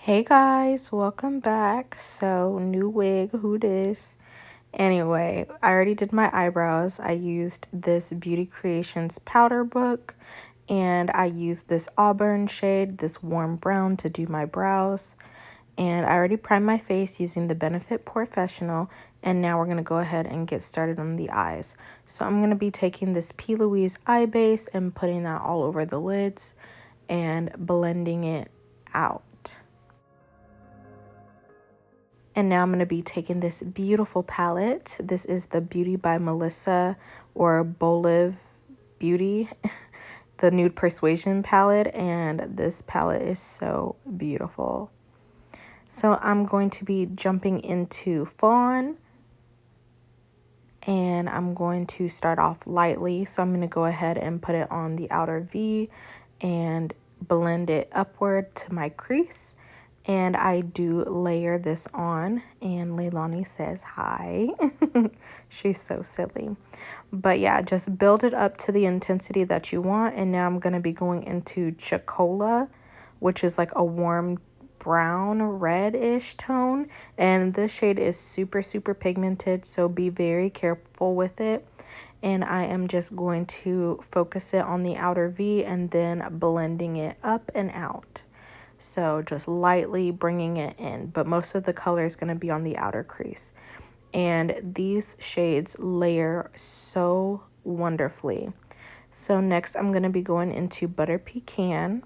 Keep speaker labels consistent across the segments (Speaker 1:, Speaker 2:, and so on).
Speaker 1: Hey guys, welcome back. So, new wig, who dis? Anyway, I already did my eyebrows. I used this Beauty Creations powder book and I used this auburn shade, this warm brown to do my brows. And I already primed my face using the Benefit Porefessional, and now we're going to go ahead and get started on the eyes. So I'm going to be taking this P. Louise eye base and putting that all over the lids and blending it out. And now I'm going to be taking this beautiful palette. This is the Beauty by Melissa or Boliv Beauty, the Nude Persuasion palette. And this palette is so beautiful. So I'm going to be jumping into Fawn. And I'm going to start off lightly. So I'm going to go ahead and put it on the outer V and blend it upward to my crease. And I do layer this on, and Leilani says hi. She's so silly. But yeah, just build it up to the intensity that you want. And now I'm going to be going into Chocola, which is like a warm brown reddish tone. And this shade is super, super pigmented, so be very careful with it. And I am just going to focus it on the outer V and then blending it up and out. So just lightly bringing it in, but most of the color is going to be on the outer crease. And these shades layer so wonderfully. So next I'm going to be going into Butter Pecan.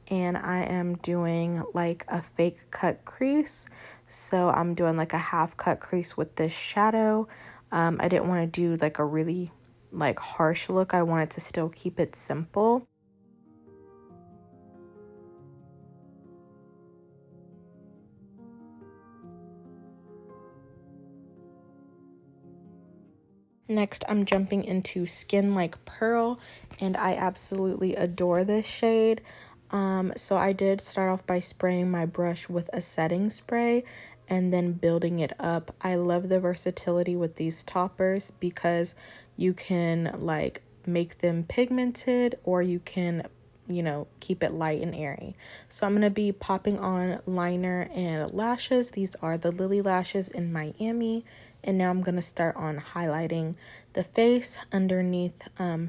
Speaker 1: And I am doing like a fake cut crease. So I'm doing like a half cut crease with this shadow. I didn't want to do like a really like harsh look. I wanted to still keep it simple. Next, I'm jumping into Skin Like Pearl, and I absolutely adore this shade. So I did start off by spraying my brush with a setting spray and then building it up. I love the versatility with these toppers because you can like make them pigmented or you can, you know, keep it light and airy. So I'm going to be popping on liner and lashes. These are the Lily lashes in Miami. And now I'm going to start on highlighting the face underneath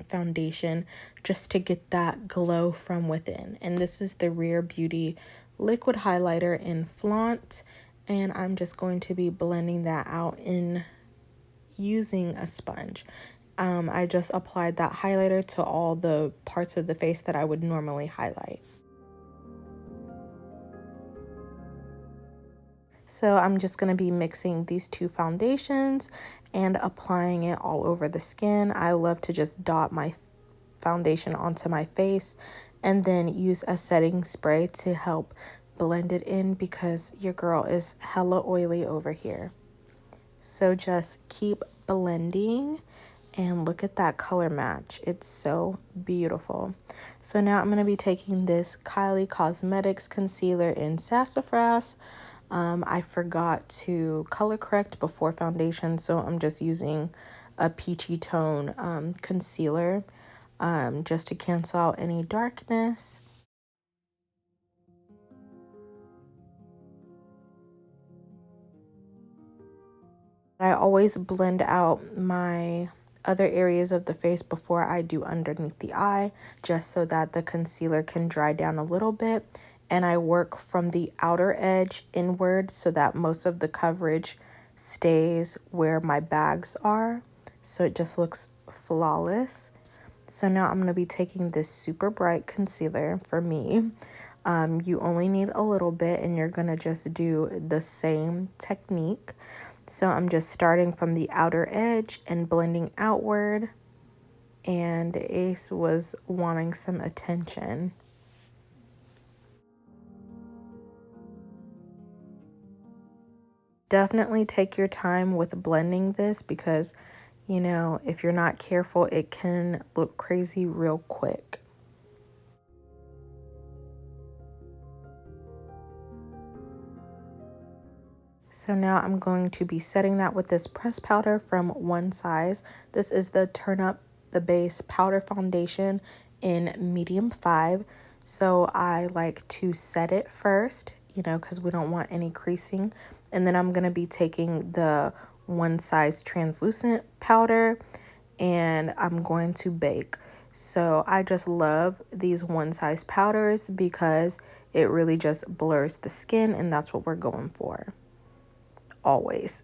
Speaker 1: foundation just to get that glow from within. And this is the Rare Beauty liquid highlighter in Flaunt. And I'm just going to be blending that out in using a sponge. I just applied that highlighter to all the parts of the face that I would normally highlight. So I'm just going to be mixing these two foundations and applying it all over the skin. I love to just dot my foundation onto my face and then use a setting spray to help blend it in because your girl is hella oily over here. So just keep blending and look at that color match. It's so beautiful. So now I'm going to be taking this Kylie Cosmetics concealer in Sassafras. I forgot to color correct before foundation, so I'm just using a peachy tone concealer just to cancel out any darkness. I always blend out my other areas of the face before I do underneath the eye, just so that the concealer can dry down a little bit. And I work from the outer edge inward so that most of the coverage stays where my bags are. So it just looks flawless. So now I'm going to be taking this super bright concealer for me. You only need a little bit and you're going to just do the same technique. So I'm just starting from the outer edge and blending outward. And Ace was wanting some attention. Definitely take your time with blending this because, you know, if you're not careful, it can look crazy real quick. So now I'm going to be setting that with this pressed powder from One Size. This is the Turn Up the Base Powder Foundation in medium 5. So I like to set it first, you know, because we don't want any creasing. And then I'm going to be taking the one size translucent powder and I'm going to bake. So I just love these one size powders because it really just blurs the skin, and that's what we're going for always.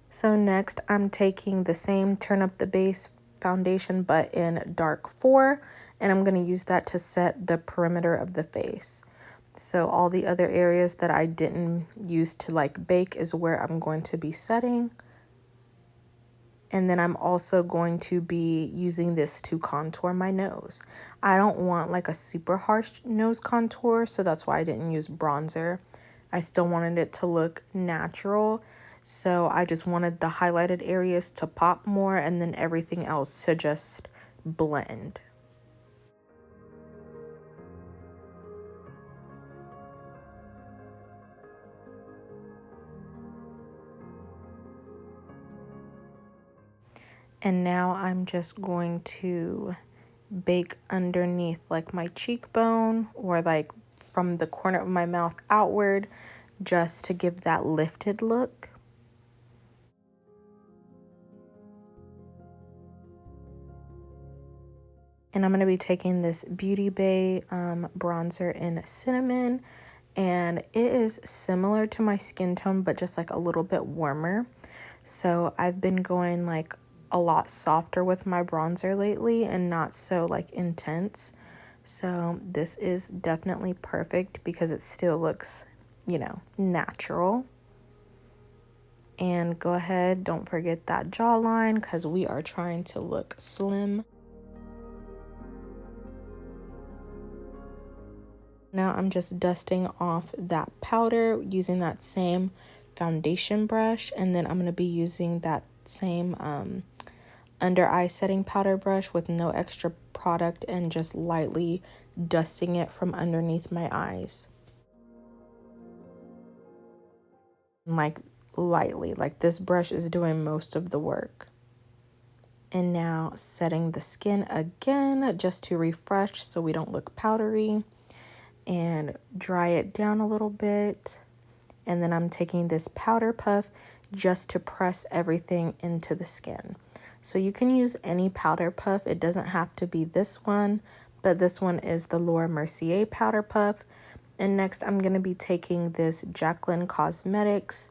Speaker 1: So next I'm taking the same Turn Up the Base foundation but in dark 4, and I'm going to use that to set the perimeter of the face. So all the other areas that I didn't use to like bake is where I'm going to be setting. And then I'm also going to be using this to contour my nose. I don't want like a super harsh nose contour, so that's why I didn't use bronzer. I still wanted it to look natural. So I just wanted the highlighted areas to pop more and then everything else to just blend. And now I'm just going to bake underneath like my cheekbone or like from the corner of my mouth outward, just to give that lifted look. And I'm going to be taking this Beauty Bay bronzer in Cinnamon, and it is similar to my skin tone but just like a little bit warmer. So I've been going like a lot softer with my bronzer lately and not so like intense. So this is definitely perfect because it still looks, you know, natural. And go ahead, don't forget that jawline because we are trying to look slim. Now I'm just dusting off that powder using that same foundation brush, and then I'm going to be using that same under eye setting powder brush with no extra product and just lightly dusting it from underneath my eyes. Like lightly, like this brush is doing most of the work. And now setting the skin again just to refresh so we don't look powdery, and dry it down a little bit. And then I'm taking this powder puff just to press everything into the skin. So you can use any powder puff. It doesn't have to be this one, but this one is the Laura Mercier powder puff. And next I'm going to be taking this Jaclyn Cosmetics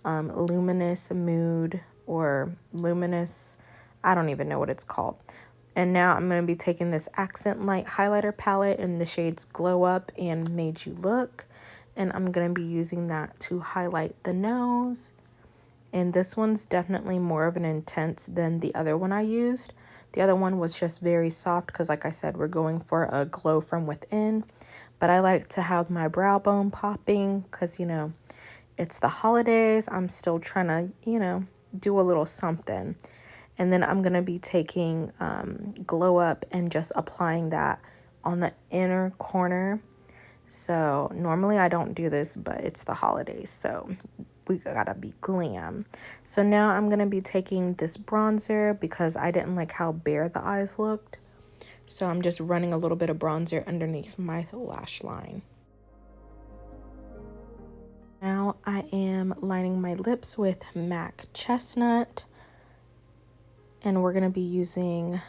Speaker 1: luminous mood or luminous, I don't even know what it's called. And now I'm going to be taking this accent light highlighter palette in the shades Glow Up and Made You Look. And I'm going to be using that to highlight the nose. And this one's definitely more of an intense than the other one I used. The other one was just very soft because, like I said, we're going for a glow from within. But I like to have my brow bone popping because, you know, it's the holidays. I'm still trying to, you know, do a little something. And then I'm going to be taking Glow Up and just applying that on the inner corner. So normally I don't do this, but it's the holidays, so we gotta be glam. So now I'm going to be taking this bronzer because I didn't like how bare the eyes looked. So I'm just running a little bit of bronzer underneath my lash line. Now I am lining my lips with MAC Chestnut. And we're going to be using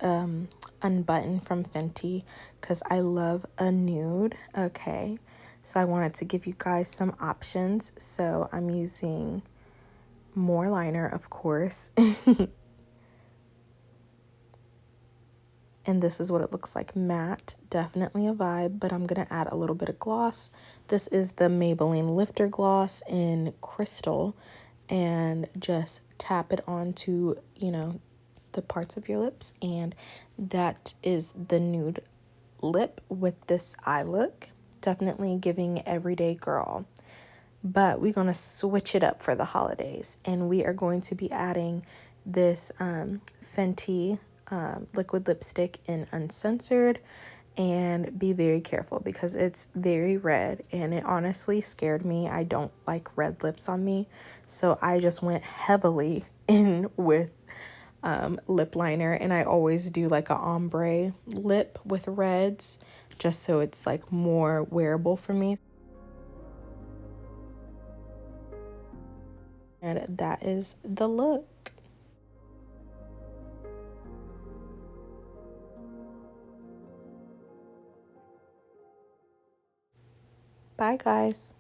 Speaker 1: Unbutton from Fenty because I love a nude. Okay, so I wanted to give you guys some options. So I'm using more liner, of course. And this is what it looks like matte. Definitely a vibe, but I'm going to add a little bit of gloss. This is the Maybelline Lifter Gloss in Crystal. And just tap it onto, you know, the parts of your lips. And that is the nude lip with this eye look. Definitely giving everyday girl. But we're going to switch it up for the holidays. And we are going to be adding this Fenty liquid lipstick in Uncensored. And be very careful because it's very red and it honestly scared me. I don't like red lips on me. So I just went heavily in with lip liner, and I always do like a ombre lip with reds just so it's like more wearable for me. And that is the look. Bye guys.